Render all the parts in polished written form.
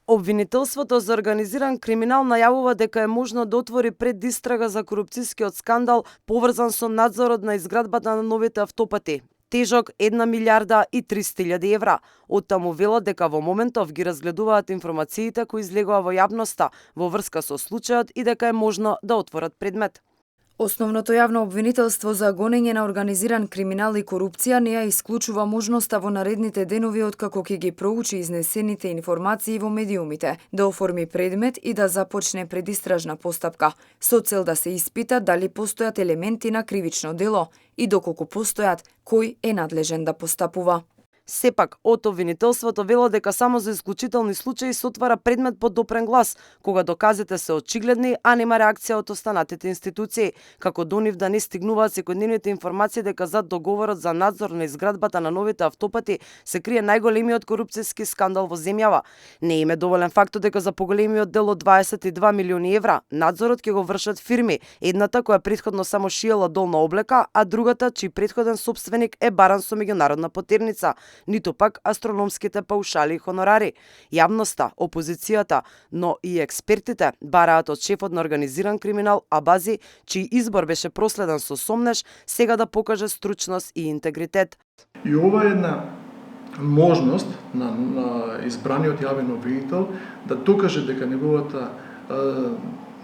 Обвинителството за организиран криминал најавува дека е можно да отвори предистрага за корупцијскиот скандал поврзан со надзорот на изградбата на новите автопати, тежок 1 милиарда и 300.000 евра. Оттаму велат дека во моментов ги разгледуваат информациите кои излегува во јавноста во врска со случајот и дека е можно да отворат предмет. Основното јавно обвинителство за гонење на организиран криминал и корупција не ја исклучува можноста во наредните денови откако ќе ги проучи изнесените информации во медиумите, да оформи предмет и да започне предистражна постапка, со цел да се испита дали постојат елементи на кривично дело и доколку постојат, кој е надлежен да постапува. Сепак, од обвинителството велат дека само за исклучителни случаи се отвара предмет под допрен глас, кога доказите се очигледни, а нема реакција од останатите институции, како до нив да не стигнуваат секојдневните информации дека зад договорот за надзор на изградбата на новите автопати се крие најголемиот корупцијски скандал во земјава. Не им е доволен фактот дека за поголемиот дел од 22 милиони евра надзорот ќе го вршат фирми, едната која претходно само шиела долна облека, а другата чиј претходен сопственик е баран со меѓународна потерница, ниту пак астрономските паушали и хонорари. Јавноста, опозицијата, но и експертите бараат од шефот на организиран криминал Абази, чиј избор беше проследен со сомнеж, сега да покаже стручност и интегритет. И ова е една можност на избраниот јавен обвинител да докаже дека неговата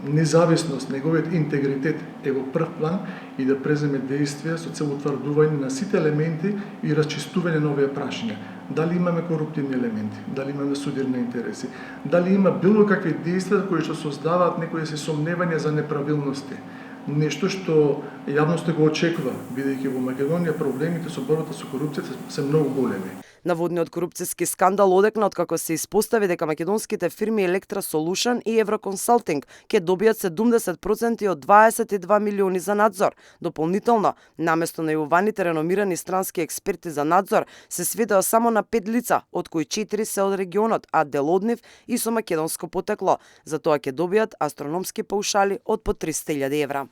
независност, неговиот интегритет е во прв план и да преземе действија со цел утврдување на сите елементи и расчистување на овие прашања. Дали имаме коруптивни елементи, дали имаме судирни интереси, дали има било какви действија кои што создаваат некои сомневања за неправилности. Нешто што јавноста го очекува, бидејќи во Македонија проблемите со борбата со корупцијата се многу големи. Наводниот корупцијски скандал одекна откако се испостави дека македонските фирми Electra Solution и Евроконсалтинг ќе добијат 70% од 22 милиони за надзор. Дополнително, наместо најуваните реномирани странски експерти за надзор, се сведоа само на 5 лица, од кои 4 се од регионот, а дел од нив и со македонско потекло. За тоа ќе добијат астрономски паушали од по 300.000 евра.